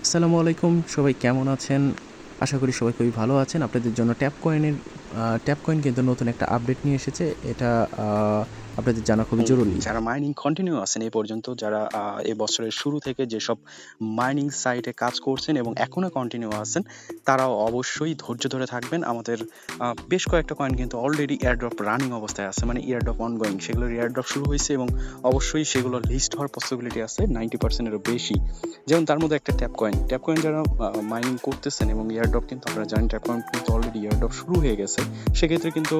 আসসালামু আলাইকুম, সবাই কেমন আছেন? আশা করি সবাই খুবই ভালো আছেন। আপনাদের জন্য ট্যাপ কয়েন কিন্তু নতুন একটা আপডেট নিয়ে এসেছে। এটা আপনাদের জানা খুবই জরুরি। যারা মাইনিং কন্টিনিউ আছেন এই পর্যন্ত, যারা এই বছরের শুরু থেকে যেসব মাইনিং সাইটে কাজ করছেন এবং এখনো কন্টিনিউ আছেন, তারাও অবশ্যই ধৈর্য ধরে থাকবেন। আমাদের বেশ কয়েকটা কয়েন কিন্তু অলরেডি এয়ারড্রপ রানিং অবস্থায় আছে, মানে এয়ারড্রপ অনগোয়িং। সেগুলোর এয়ারড্রপ শুরু হয়েছে এবং অবশ্যই সেগুলো লিস্ট হওয়ার পসিবিলিটি আছে 90%-এরও বেশি। যেমন তার মধ্যে একটা ট্যাপ কয়েন যারা মাইনিং করতেছেন এবং এয়ারড্রপ কিন্তু আপনারা জানেন ট্যাপ কয়েন কিন্তু অলরেডি এয়ারড্রপ শুরু হয়ে গেছে। সেক্ষেত্রে কিন্তু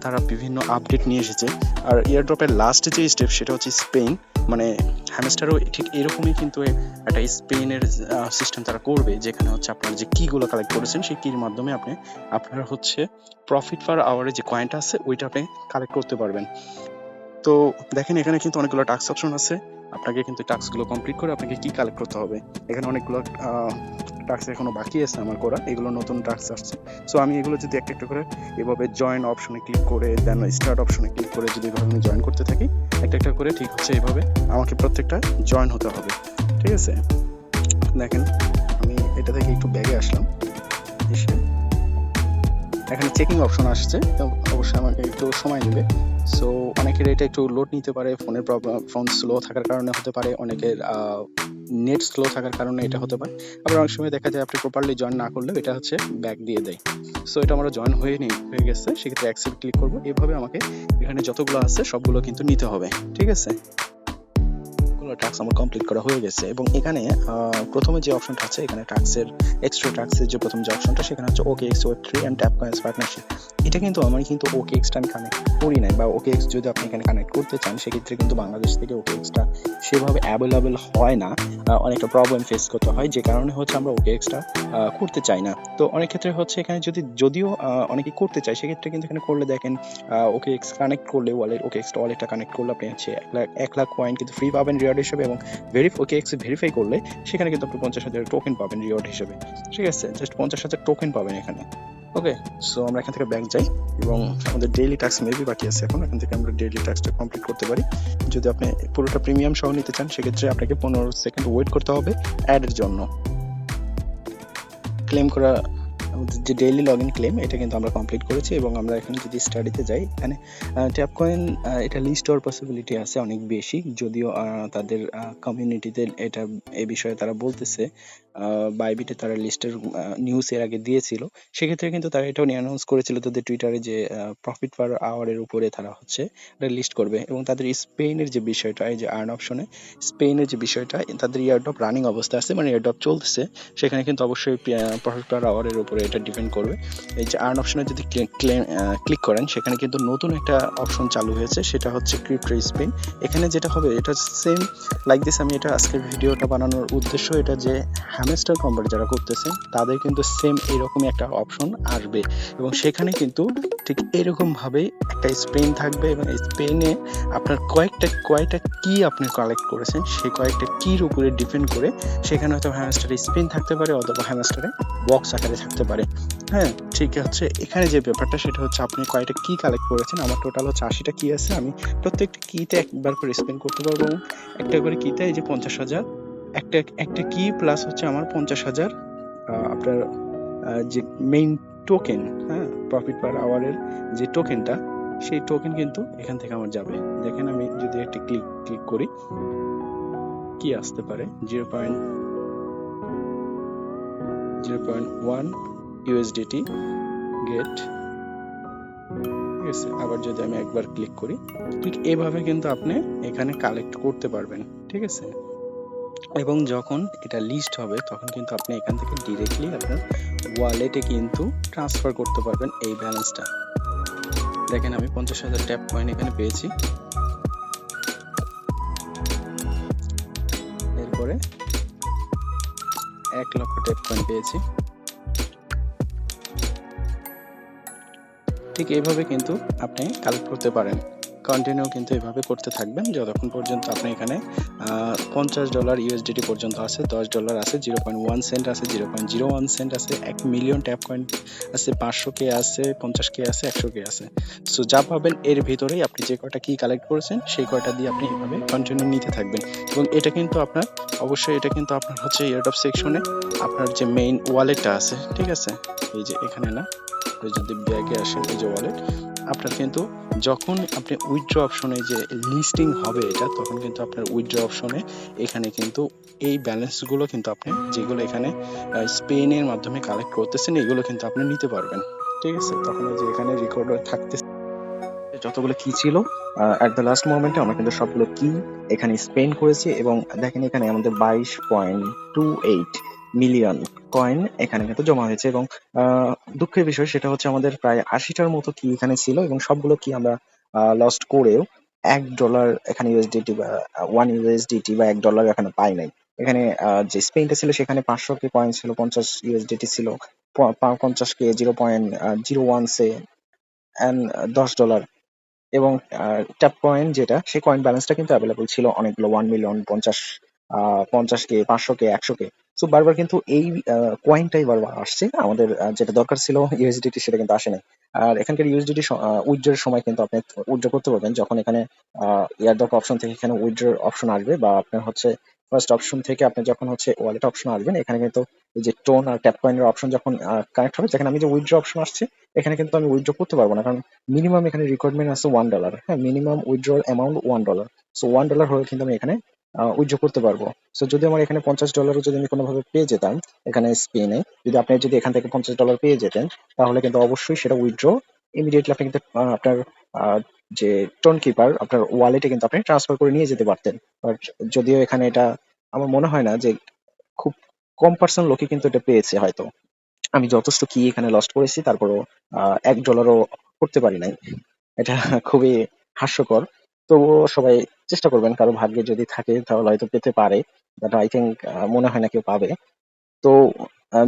তারা বিভিন্ন আপডেট নিয়ে এসেছে। আর এয়ারড্রপের লাস্ট যে স্টেপ সেটা হচ্ছে স্পেন, মানে হ্যামস্টারও ঠিক এরকমই কিন্তু একটা স্পেনের সিস্টেম তারা করবে, যেখানে হচ্ছে আপনার যে কিগুলো কালেক্ট করেছেন সেই কির মাধ্যমে আপনার হচ্ছে প্রফিট পার আওয়ারে যে কয়েনটা আছে ওইটা আপনি কালেক্ট করতে পারবেন। তো দেখেন এখানে কিন্তু অনেকগুলো টাস্ক অপশন আছে। আপনাকে কিন্তু টাস্কগুলো কমপ্লিট করে আপনাকে কি কালেক্ট করতে হবে। এখানে অনেকগুলো টাস্ক এখনো বাকি আছে আমার করা, এগুলো নতুন টাস্ক আসছে। সো আমি এগুলো যদি একটা একটা করে এভাবে জয়েন অপশনে ক্লিক করে দেন স্টার্ট অপশনে ক্লিক করে যদি এভাবে আমি জয়েন করতে থাকি, একটা একটা করে ঠিক হচ্ছে এইভাবে আমাকে প্রত্যেকটা জয়েন হতে হবে। ঠিক আছে, দেখেন আমি এটা থেকে একটু ব্যাগে আসলাম, এসে এখানে চেকিং অপশন আসছে, তো অবশ্যই আমাকে একটু সময় নেবে। সো অনেকের এটা একটু লোড নিতে পারে, ফোনের প্রবলেম, ফোন স্লো থাকার কারণে হতে পারে, অনেকের নেট স্লো থাকার কারণে এটা হতে পারে। আবার অনেক সময় দেখা যায় আপনি প্রপারলি জয়েন না করলেও এটা হচ্ছে ব্যাক দিয়ে দেয়। সো এটা আমরা জয়েন হয়ে গেছে, সেক্ষেত্রে অ্যাকসেপ্ট ক্লিক করবো। এভাবে আমাকে এখানে যতগুলো আছে সবগুলো কিন্তু নিতে হবে। ঠিক আছে, টাস্ক আমার কমপ্লিট করা হয়ে গেছে এবং এখানে প্রথমে যে অপশনটা আছে, এখানে এক্সট্রা টাস্কের যে প্রথম যে অপশনটা, সেখানে হচ্ছে OKX Web3 and Tap Coins partnership. এটা কিন্তু আমি কিন্তু OKX টা আমি কানেক্ট করি নাই, বা OKX যদি আপনি এখানে কানেক্ট করতে চান সেক্ষেত্রে কিন্তু বাংলাদেশ থেকে OKX টা সেভাবে অ্যাভেলেবেল হয় না, অনেকটা প্রবলেম ফেস করতে হয়, যে কারণে হচ্ছে আমরা OKX টা করতে চাই না। তো অনেক ক্ষেত্রে হচ্ছে এখানে যদিও অনেকে করতে চায়, সেক্ষেত্রে কিন্তু এখানে করলে দেখেন OKX কানেক্ট করলে OKX ওয়ালেটটা কানেক্ট করলে আপনি হচ্ছে 1 লাখ কয়েন কিন্তু ফ্রি পাবেন রিওয়ার্ড হিসেবে, এবং OKX ভেরিফাই করলে সেখানে কিন্তু আপনি 50,000 টোকেন পাবেন রিওয়ার্ড হিসেবে। ঠিক আছে, জাস্ট 50,000 টোকেন পাবেন এখানে। ওকে, সো আমরা এখান থেকে ব্যাক যাই এবং আমাদের ডেইলি টাস্ক মেবি বাকি আছে এখান থেকে আমরা ডেইলি টাস্কটা কমপ্লিট করতে পারি। যদি আপনি পুরোটা প্রিমিয়াম সহ নিতে চান সেক্ষেত্রে আপনাকে 15 সেকেন্ড ওয়েট করতে হবে অ্যাডের জন্য। ক্লেম করা আমাদের যে ডেইলি লগইন ক্লেম, এটা কিন্তু আমরা কমপ্লিট করেছি এবং আমরা এখানে যদি স্টাডিতে যাই, এখানে ট্যাপ কয়েন এটা লিস্ট হওয়ার পসিবিলিটি আছে অনেক বেশি, যদিও তাদের কমিউনিটিতে এটা এই বিষয়ে তারা বলতেছে, বাইবিটে তারা লিস্টের নিউজ এর আগে দিয়েছিল। সেক্ষেত্রে কিন্তু তারা এটাও নিয়ে অ্যানাউন্স করেছিল তাদের টুইটারে যে প্রফিট পার আওয়ারের উপরে তারা হচ্ছে এটা লিস্ট করবে, এবং তাদের স্পেনের যে বিষয়টা, এই যে আর্ন অপশনে স্পেনের যে বিষয়টা, তাদের এয়ারড্রপ রানিং অবস্থা আছে, মানে এয়ারড্রপ চলতেছে, সেখানে কিন্তু অবশ্যই প্রফিট পার আওয়ারের উপরে এটা ডিপেন্ড করবে। এই যে আর্ন অপশনে যদি ক্লিক করেন, সেখানে কিন্তু নতুন একটা অপশন চালু হয়েছে, সেটা হচ্ছে ক্রিপ্টো স্পেন। এখানে যেটা হবে এটা সেম লাইক দিস। আমি এটা আজকের ভিডিওটা বানানোর উদ্দেশ্য এটা যে হ্যামস্টার কম্বাট যারা করতেছেন তাদের কিন্তু সেম এরকমই একটা অপশন আসবে, এবং সেখানে কিন্তু ঠিক এরকম ভাবেই একটা স্পেন থাকবে, এবং এই স্পেনে আপনার কয়টা কি আপনি কালেক্ট করেছেন সেই কয়েকটা কির উপরে ডিপেন্ড করে সেখানে হয়তো হ্যামস্টারে স্পিন থাকতে পারে অথবা হ্যামস্টারে বক্স আকারে থাকতে পারে। হ্যাঁ, ঠিক আছে, এখানে যে ব্যাপারটা সেটা হচ্ছে আপনি কয়টা কি কালেক্ট করেছেন। আমার টোটাল হচ্ছে 80টা কি আছে, আমি প্রত্যেকটা কিতে একবার করে স্পিন করতে পারবো, এবং একটা করে কিতে এই যে 50,000, একটা কি প্লাস হচ্ছে আমার 50,000 আপনার যে মেইন টোকেন, হ্যাঁ, প্রফিট পার আওয়ারের যে টোকেনটা, সেই টোকেন কিন্তু এখান থেকে আমার যাবে। দেখেন আমি যদি একটা ক্লিক করি, কি আসতে পারে 0.1 USDT গেট। ঠিক আছে, আবার যদি আমি একবার ক্লিক করি, ঠিক এভাবে কিন্তু আপনি এখানে কালেক্ট করতে পারবেন। ঠিক আছে, এবং যখন এটা লিস্ট হবে তখন কিন্তু আপনি এখান থেকে ডিরেক্টলি আপনার ওয়ালেটে কিন্তু ট্রান্সফার করতে পারবেন এই ব্যালেন্সটা। দেখেন আমি 50,000 ট্যাপ কয়েন এখানে পেয়েছি, এরপরে 1 লক্ষ ট্যাপ কয়েন পেয়েছি। ঠিক এইভাবে কিন্তু আপনি কালেক্ট করতে পারেন, কন্টিনিউ কিন্তু এভাবে করতে থাকবেন যতক্ষণ পর্যন্ত আপনি এখানে $50 ইউএসডিটি পর্যন্ত আছে, $10 আছে, 0.1 সেন্ট আছে, 0.01 সেন্ট আছে, 1 মিলিয়ন ট্যাপ কয়েন আছে, 500K আছে, 50K আছে, 100K আছে। সো যা পাবেন এর ভিতরেই আপনি যে কয়টা কি কালেক্ট করেছেন সেই কয়টা দিয়ে আপনি এভাবে কন্টিনিউ নিতে থাকবেন। এবং এটা কিন্তু আপনার অবশ্যই এটা কিন্তু আপনার হচ্ছে এয়ারড্রপ সেকশনে আপনার যে মেইন ওয়ালেটটা আছে, ঠিক আছে? এই যে এখানে না, আপনি যদি ব্যাগে আসেন, এই যে ওয়ালেট, আপনার কিন্তু যখন আপনি উইথড্র অপশনে যে লিস্টিং হবে এটা, তখন কিন্তু আপনার উইথড্র অপশনে এখানে কিন্তু এই ব্যালেন্সগুলো কিন্তু আপনি যেগুলো এখানে স্পেনের মাধ্যমে কালেক্ট করতেছেন এগুলো কিন্তু আপনি নিতে পারবেন, ঠিক আছে? তখন এই যে এখানে রেকর্ড থাকতেছে যতগুলো কি ছিল এট দ্য লাস্ট মোমেন্টে আমরা কিন্তু সবগুলো কি এখানে স্পেন্ড করেছি। এবং দেখেন এখানে আমাদের 22.28 মিলিয়ন কয়েন এখানে কিন্তু জমা হয়েছে। এবং দুঃখের বিষয় সেটা হচ্ছে আমাদের প্রায় 80টার মতো কি এখানে ছিল এবং সবগুলো কি আমরা লস্ট করেও $1 এখানে ইউএসডিটি বা 1 ইউএসডিটি বা $1 এখানে পাই নাই। এখানে যে স্পেনটা ছিল সেখানে 500K কয়েন ছিল, 50 ইউএসডিটি ছিল, 50K 0.01 সে অ্যান্ড $10 এবং ট্যাপ কয়েন যেটা সেই কয়েন ব্যালেন্সটা কিন্তু অ্যাভেলেবল ছিল অনেকগুলো 1 million, 50K, 500K, 100K। So বারবার কিন্তু এই কয়েনটাই বারবার আসছে, আমাদের যেটা দরকার ছিল ইউএসডিটি সেটা কিন্তু আসে নাই। আর এখানকার ইউএসডিটি উইথড্রর সময় কিন্তু আপনি উইথড্র করতে পারবেন যখন এখানে এয়ারড্রপ অপশন থেকে এখানে উইথড্রর অপশন আসবে, বা আপনার হচ্ছে ফার্স্ট অপশন থেকে আপনি যখন হচ্ছে ওয়ালেট অপশন আসবেন এখানে কিন্তু এই যে টোন আর ট্যাপ কয়েনের অপশন যখন কানেক্ট হবে, যেখানে আমি যে উইথড্র অপশন আসছে এখানে কিন্তু আমি উইথড্র করতে পারবো না, কারণ মিনিমাম এখানে রিকোয়ারমেন্ট আছে $1। হ্যাঁ, মিনিমাম উইথড্রল অ্যামাউন্ট $1। সো $1 হলে কিন্তু আমি এখানে উইথড্র করতে পারবো। সো যদি আমার এখানে $50 যদি আমি কোনোভাবে পেয়ে যেতাম এখানে স্পেনে, যদি আপনি যদি এখান থেকে $50 পেয়ে যেতেন তাহলে কিন্তু অবশ্যই সেটা উইথড্র ইমিডিয়েটলি আপনি কিন্তু আপনার আহ, যে টোন কিপার আপনার ওয়ালেটে কিন্তু আপনি ট্রান্সফার করে নিয়ে যেতে পারতেন। বাট যদিও এখানে এটা আমার মনে হয় না যে খুব কম পার্সেন্ট লোকই কিন্তু এটা পেয়েছে হয়তো। আমি যথেষ্ট কি এখানে লস্ট করেছি তারপরও $1 করতে পারি নাই। এটা খুবই হাস্যকর। তবুও সবাই চেষ্টা করবেন, কারো ভাগ্যে যদি থাকে তাহলে হয়তো পেতে পারে, বাট আই থিঙ্ক মনে হয় না কেউ পাবে। তো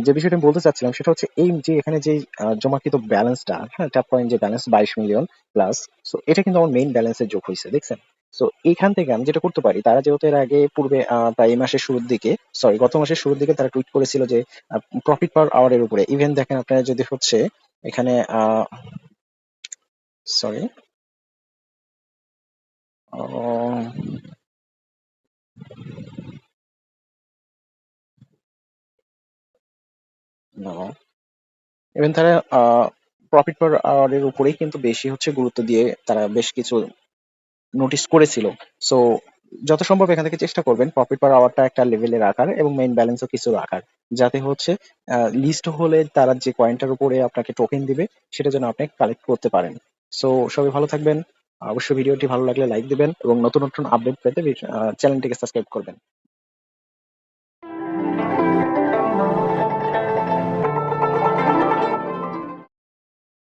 যে বিষয়টা আমি বলতে চাচ্ছিলাম সেটা হচ্ছে এই যে এখানে যে জমাকৃত ব্যালেন্সটা, হ্যাঁ, ট্যাপ কয়েন যে ব্যালেন্স 22 মিলিয়ন প্লাস, সো এটা কিন্তু আমার মেইন ব্যালেন্সে যোগ হয়েছে, দেখছেন? সো এইখান থেকে আমি যেটা করতে পারি, তারা যেহেতু এর আগে পূর্বে প্রায় এই মাসের শুরুর দিকে, সরি গত মাসের শুরুর দিকে তারা টুইট করেছিল যে প্রফিট পার আওয়ারের উপরে, ইভেন দেখেন আপনারা যদি হচ্ছে এখানে সরি ইভেন তারা প্রফিট পার আওয়ারের উপরেই কিন্তু বেশি হচ্ছে গুরুত্ব দিয়ে তারা বেশ কিছু নোটিস করেছিল। সো যত সম্ভব এখান থেকে চেষ্টা করবেন প্রফিট পার আওয়ারটা একটা লেভেলে রাখার এবং মেইন ব্যালেন্সও কিছু রাখার, যাতে হচ্ছে লিস্ট হলে তারা যে কয়েনটার উপরে আপনাকে টোকেন দিবে সেটা যেন আপনি কালেক্ট করতে পারেন। সো সবাই ভালো থাকবেন। অবশ্যই ভিডিওটি ভালো লাগলে লাইক দিবেন এবং নতুন নতুন আপডেট পেতে চ্যানেলটিকে সাবস্ক্রাইব করবেন।